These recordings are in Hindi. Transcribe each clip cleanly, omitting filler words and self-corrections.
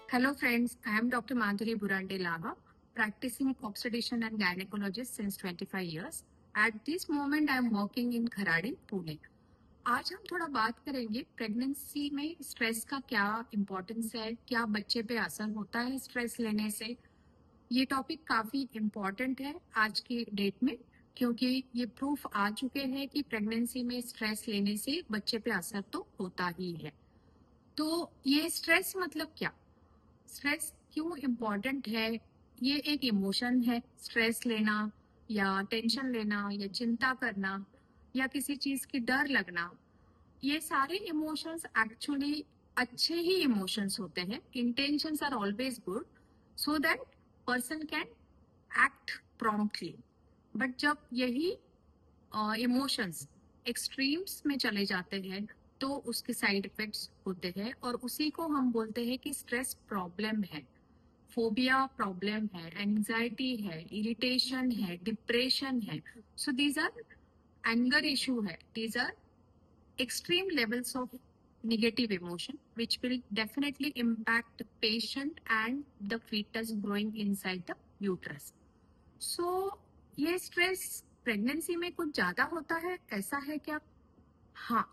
Hello friends, I am Dr. Madhuri Burande Laga, practicing obstetrician and gynecologist since 25 years. At this moment, I am working in Kharadi, Pune. आज हम थोड़ा बात करेंगे प्रेगनेंसी में स्ट्रेस का क्या इम्पोर्टेंस है, क्या बच्चे पे असर होता है स्ट्रेस लेने से। ये टॉपिक काफी इम्पोर्टेंट है आज की डेट में, क्योंकि ये प्रूफ आ चुके हैं कि प्रेगनेंसी में स्ट्रेस लेने से बच्चे पे असर तो होता ही है। तो ये स्ट्रेस मतलब क्या, स्ट्रेस क्यों इम्पोर्टेंट है? ये एक इमोशन है, स्ट्रेस लेना या टेंशन लेना या चिंता करना या किसी चीज की डर लगना, ये सारे इमोशंस एक्चुअली अच्छे ही इमोशंस होते हैं। Intentions are always good so that person can act promptly. But जब यही इमोशंस एक्सट्रीम्स में चले जाते हैं तो उसके साइड इफेक्ट्स होते हैं, और उसी को हम बोलते हैं कि स्ट्रेस प्रॉब्लम है, फोबिया प्रॉब्लम है, एंजाइटी है, इरिटेशन है, डिप्रेशन है। So these are anger issue है, these are extreme levels of negative emotion which will definitely impact the patient and the fetus growing inside the uterus. So ये स्ट्रेस प्रेगनेंसी में कुछ ज्यादा होता है, ऐसा है क्या? हाँ,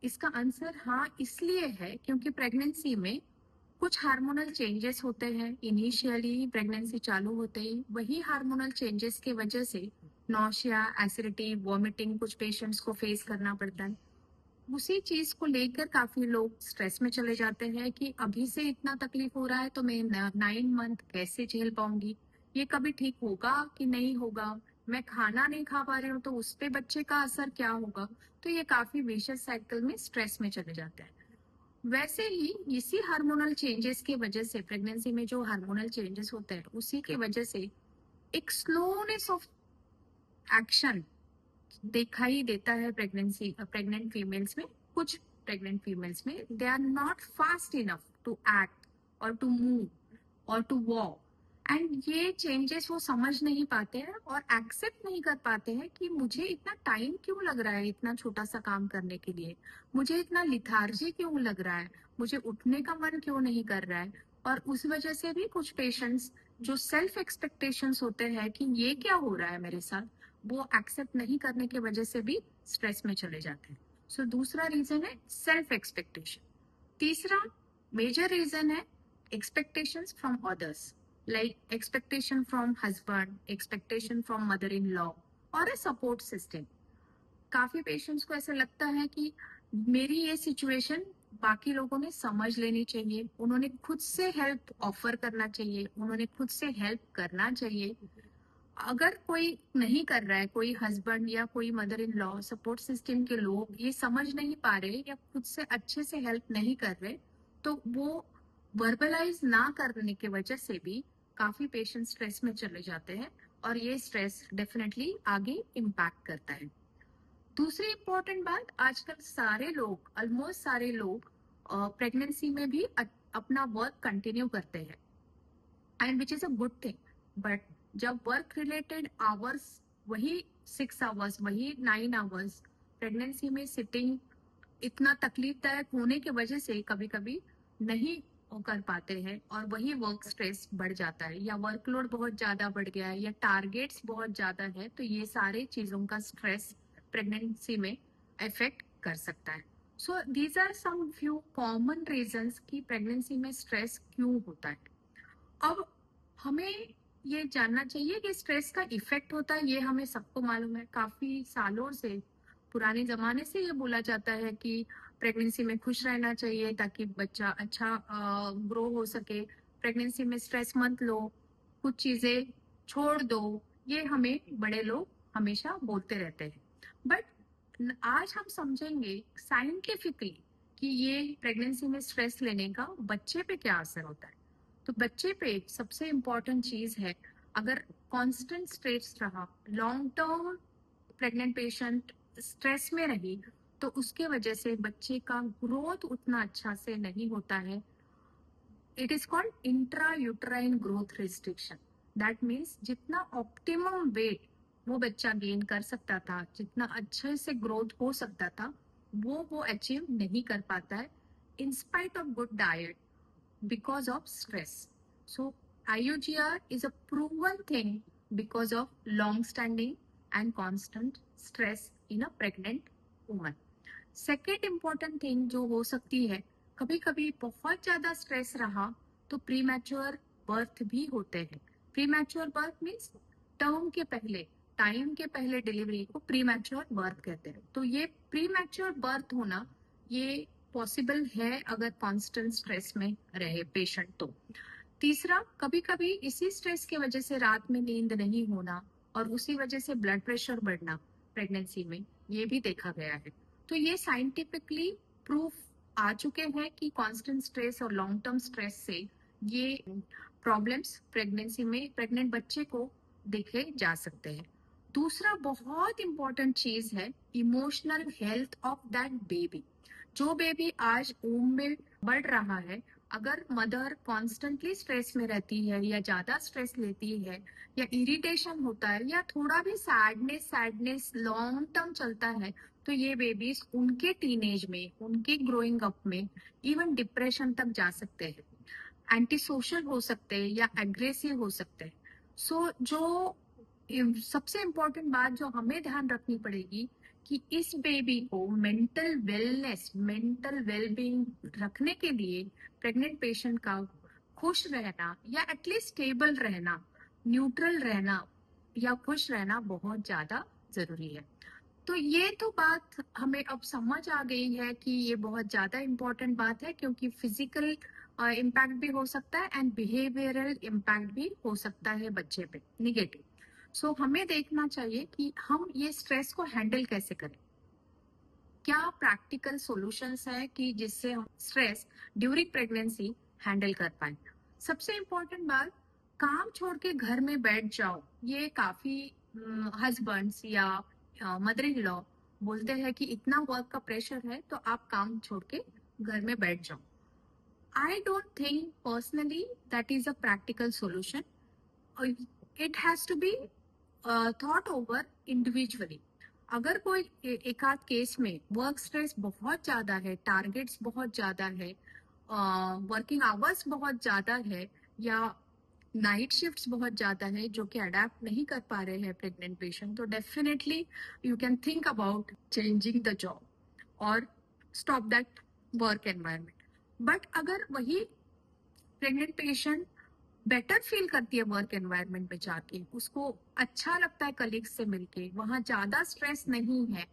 इसका आंसर हाँ इसलिए है क्योंकि प्रेगनेंसी में कुछ हार्मोनल चेंजेस होते हैं। इनिशियली प्रेगनेंसी चालू होते ही वही हार्मोनल चेंजेस की वजह से नौशिया, एसिडिटी, वॉमिटिंग कुछ पेशेंट्स को फेस करना पड़ता है। उसी चीज को लेकर काफी लोग स्ट्रेस में चले जाते हैं कि अभी से इतना तकलीफ हो रहा है तो मैं 9 मंथ कैसे झेल पाऊंगी, ये कभी ठीक होगा कि नहीं होगा, मैं खाना नहीं खा पा रही हूँ तो उस पे बच्चे का असर क्या होगा। तो ये काफी विशियस साइकिल में स्ट्रेस में चले जाते हैं। वैसे ही इसी हार्मोनल चेंजेस की वजह से, प्रेगनेंसी में जो हार्मोनल चेंजेस होते हैं उसी की वजह से एक स्लोनेस ऑफ एक्शन दिखाई देता है प्रेग्नेंट फीमेल्स में। कुछ प्रेग्नेंट फीमेल्स में they are not fast enough to act और टू मूव और टू वॉक, एंड ये चेंजेस वो समझ नहीं पाते हैं और एक्सेप्ट नहीं कर पाते हैं कि मुझे इतना टाइम क्यों लग रहा है इतना छोटा सा काम करने के लिए, मुझे इतना लिथार्जी क्यों लग रहा है, मुझे उठने का मन क्यों नहीं कर रहा है। और उस वजह से भी कुछ पेशेंट्स जो सेल्फ एक्सपेक्टेशंस होते हैं कि ये क्या हो रहा है मेरे साथ, वो एक्सेप्ट नहीं करने की वजह से भी स्ट्रेस में चले जाते हैं। सो दूसरा रीजन है सेल्फ एक्सपेक्टेशन। तीसरा मेजर रीजन है expectations from others, like expectation from husband, expectation from mother-in-law or a support system. काफी पेशेंट्स को ऐसा लगता है कि मेरी ये सिचुएशन बाकी लोगों ने समझ लेनी चाहिए, उन्होंने खुद से हेल्प ऑफर करना चाहिए, उन्होंने खुद से हेल्प करना चाहिए। अगर कोई नहीं कर रहा है, कोई हस्बैंड या कोई mother in law, support system के लोग ये समझ नहीं पा रहे या खुद से अच्छे से हेल्प नहीं कर रहे, तो वो वर्बलाइज ना करने की वजह से भी काफी पेशेंट स्ट्रेस में चले जाते हैं, और ये स्ट्रेस डेफिनेटली आगे इम्पैक्ट करता है। दूसरी इंपॉर्टेंट बात, आजकल सारे लोग, ऑलमोस्ट सारे लोग प्रेगनेंसी में भी अपना वर्क कंटिन्यू करते हैं, and which is a good thing. But जब वर्क रिलेटेड आवर्स वही 6 आवर्स, वही 9 आवर्स, प्रेगनेंसी में सिटिंग इतना तकलीफदायक होने की वजह से कभी कभी नहीं कर पाते हैं और वही वर्क स्ट्रेस बढ़ जाता है, या वर्कलोड बहुत ज्यादा बढ़ गया है, या टारगेट्स बहुत ज्यादा है, तो ये सारे चीजों का स्ट्रेस प्रेगनेंसी में इफेक्ट कर सकता है। So these are some few common reasons कि प्रेगनेंसी में स्ट्रेस क्यों होता है। अब हमें ये जानना चाहिए कि स्ट्रेस का इफेक्ट होता है, ये हमें सबको मालूम है। काफी सालों से, पुराने जमाने से ये बोला जाता है कि प्रेगनेंसी में खुश रहना चाहिए ताकि बच्चा अच्छा ग्रो हो सके, प्रेगनेंसी में स्ट्रेस मत लो, कुछ चीजें छोड़ दो, ये हमें बड़े लोग हमेशा बोलते रहते हैं। बट आज हम समझेंगे साइंटिफिकली कि ये प्रेगनेंसी में स्ट्रेस लेने का बच्चे पे क्या असर होता है। तो बच्चे पे सबसे इम्पोर्टेंट चीज है, अगर कांस्टेंट स्ट्रेस रहा, long term pregnant patient stress में रही, तो उसके वजह से बच्चे का ग्रोथ उतना अच्छा से नहीं होता है। It is called intra uterine growth restriction. That means जितना ऑप्टिमम वेट वो बच्चा गेन कर सकता था, जितना अच्छे से ग्रोथ हो सकता था, वो अचीव नहीं कर पाता है in spite of good diet, because of stress. So IUGR is a proven thing because of long standing and constant stress in a pregnant woman. Second important thing जो हो सकती है, कभी कभी बहुत ज्यादा स्ट्रेस रहा तो प्री मैच्योर बर्थ भी होते हैं. Pre mature birth means term के पहले, टाइम के पहले डिलीवरी को प्री मैच्योर बर्थ कहते हैं. तो ये प्री मैच्योर बर्थ होना ये पॉसिबल है अगर कांस्टेंट स्ट्रेस में रहे पेशेंट. तो तीसरा, कभी कभी इसी स्ट्रेस की वजह से रात में नींद नहीं होना और उसी वजह से ब्लड प्रेशर बढ़ना प्रेगनेंसी में, ये भी देखा गया है. तो ये साइंटिफिकली प्रूफ आ चुके हैं कि कांस्टेंट स्ट्रेस और लॉन्ग टर्म स्ट्रेस से ये प्रॉब्लम्स प्रेगनेंसी में प्रेग्नेंट बच्चे को देखे जा सकते हैं. दूसरा बहुत इंपॉर्टेंट चीज है emotional health of that baby. जो बेबी आज वूम में बढ़ रहा है, अगर मदर कॉन्स्टेंटली स्ट्रेस में रहती है या ज्यादा स्ट्रेस लेती है या इरिटेशन होता है या थोड़ा भी सैडनेस लॉन्ग टर्म चलता है, तो ये बेबीज उनके टीनेज में, उनके ग्रोइंग अप में इवन डिप्रेशन तक जा सकते हैं, एंटी सोशल हो सकते हैं या एग्रेसिव हो सकते हैं. सो जो सबसे इम्पोर्टेंट बात जो हमें ध्यान रखनी पड़ेगी कि इस बेबी को मेंटल वेलनेस, मेंटल वेलबींग रखने के लिए प्रेग्नेंट पेशेंट का खुश रहना या एटलीस्ट स्टेबल रहना, न्यूट्रल रहना या खुश रहना बहुत ज्यादा जरूरी है. तो ये तो बात हमें अब समझ आ गई है कि ये बहुत ज्यादा इम्पोर्टेंट बात है, क्योंकि फिजिकल इम्पैक्ट भी हो सकता है एंड बिहेवियरल इम्पैक्ट भी हो सकता है बच्चे पे निगेटिव. सो हमें देखना चाहिए कि हम ये स्ट्रेस को हैंडल कैसे करें. क्या प्रैक्टिकल सॉल्यूशंस है कि जिससे हम स्ट्रेस ड्यूरिंग प्रेगनेंसी हैंडल कर पाए. सबसे इम्पोर्टेंट बात, काम छोड़ के घर में बैठ जाओ. ये काफी हस्बैंड्स या मदर इन लॉ बोलते हैं कि इतना वर्क का प्रेशर है तो आप काम छोड़ के घर में बैठ जाओ. I don't think personally that is a practical solution. It has to be thought over individually. अगर कोई एक आध केस में वर्क स्ट्रेस बहुत ज्यादा है, टारगेट्स बहुत ज्यादा है, वर्किंग आवर्स बहुत ज्यादा है या नाइट शिफ्ट्स बहुत ज्यादा है जो कि अडेप्ट नहीं कर पा रहे हैं प्रेग्नेंट पेशेंट, तो definitely you can think about changing the job और stop that work environment. But अगर वही प्रेग्नेंट पेशेंट बेटर फील करती है वर्क एनवायरनमेंट में जाके, उसको अच्छा लगता है कलीग्स से मिलके, वहां ज्यादा स्ट्रेस नहीं है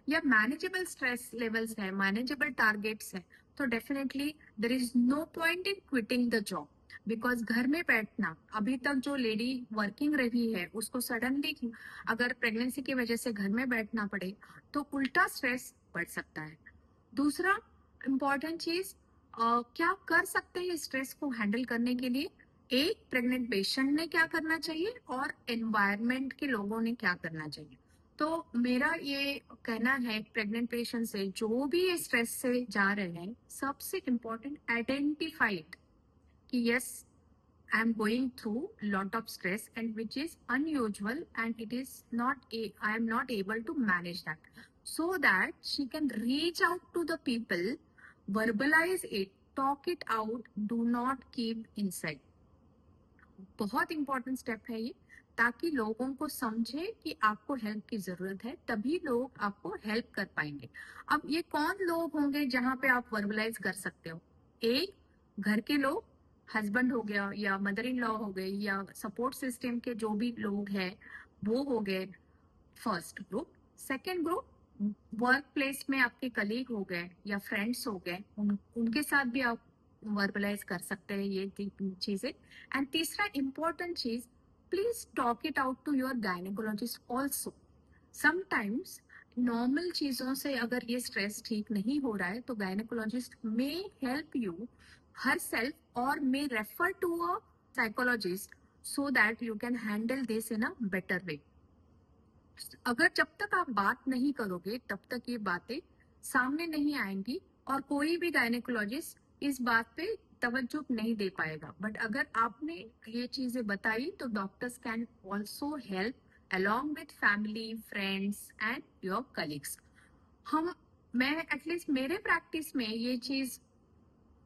या मैनेजेबल स्ट्रेस लेवल्स है, मैनेजेबल टारगेट्स है, तो definitely there is no point in quitting the job. Because घर में बैठना, अभी तक जो लेडी वर्किंग रही है उसको सडनली अगर प्रेगनेंसी की वजह से घर में बैठना पड़े तो उल्टा स्ट्रेस बढ़ सकता है. दूसरा इम्पॉर्टेंट चीज, क्या कर सकते हैं स्ट्रेस को हैंडल करने के लिए. एक, प्रेग्नेंट पेशेंट ने क्या करना चाहिए और एनवायरनमेंट के लोगों ने क्या करना चाहिए. तो मेरा ये कहना है प्रेग्नेंट पेशेंट से जो भी ये स्ट्रेस से जा रहे हैं, सबसे इम्पोर्टेंट आइडेंटिफाइड कि yes, I am going through lot of stress and which is unusual and it is not I am not able to manage that, so that she can reach out to the people, verbalize it, talk it out, do not keep inside. बहुत इंपॉर्टेंट स्टेप है ये, ताकि लोगों को समझे कि आपको हेल्प की जरूरत है, तभी लोग आपको हेल्प कर पाएंगे. अब ये कौन लोग होंगे जहां पे आप वर्बलाइज कर सकते हो. एक, घर के लोग, हस्बैंड हो गया या मदर इन लॉ हो गए या सपोर्ट सिस्टम के जो भी लोग हैं वो हो गए, first group. Second group, work place में आपके कलीग हो गए या फ्रेंड्स हो गए, उनके साथ भी आप वर्बलाइज कर सकते हैं ये चीजें. एंड तीसरा इम्पोर्टेंट चीज, please talk it out to your gynaecologist also. Sometimes normal चीजों से अगर ये स्ट्रेस ठीक नहीं हो रहा है तो gynaecologist may help yourself और may refer to a psychologist so that you can handle this in a better way. अगर जब तक आप बात नहीं करोगे तब तक ये बातें सामने नहीं आएंगी और कोई भी गायनेकोलॉजिस्ट इस बात पे तवज्जो नहीं दे पाएगा. बट अगर आपने ये चीजें बताई तो doctors can also help along with family, friends and your colleagues. मैं एटलीस्ट मेरे प्रैक्टिस में ये चीज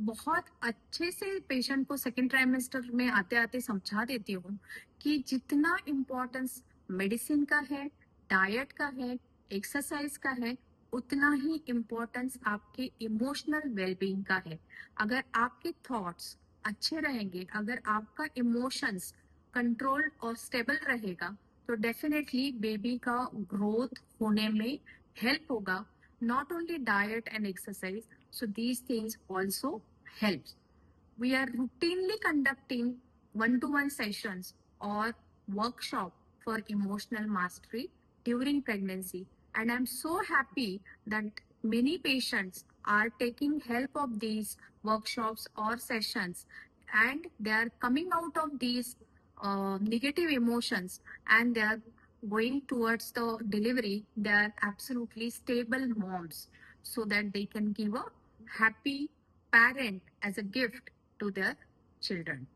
बहुत अच्छे से पेशेंट को सेकेंड ट्राइमेस्टर में आते आते समझा देती हूँ कि जितना इम्पोर्टेंस मेडिसिन का है, डाइट का है, एक्सरसाइज का है, उतना ही इम्पोर्टेंस आपके इमोशनल वेलबींग का है। अगर आपके थॉट्स अच्छे रहेंगे, अगर आपका इमोशंस कंट्रोल और स्टेबल रहेगा, तो डेफिनेटली बेबी का ग्रोथ होने में हेल्प होगा. Not only diet and exercise, so these things also helps. We are routinely conducting one-to-one sessions or workshop for emotional mastery during pregnancy, and I'm so happy that many patients are taking help of these workshops or sessions, and they are coming out of these negative emotions, and they are going towards the delivery. They are absolutely stable moms, so that they can give a happy parent as a gift to their children.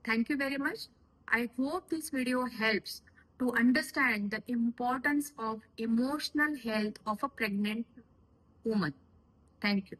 Thank you very much. I hope this video helps to understand the importance of emotional health of a pregnant woman. Thank you.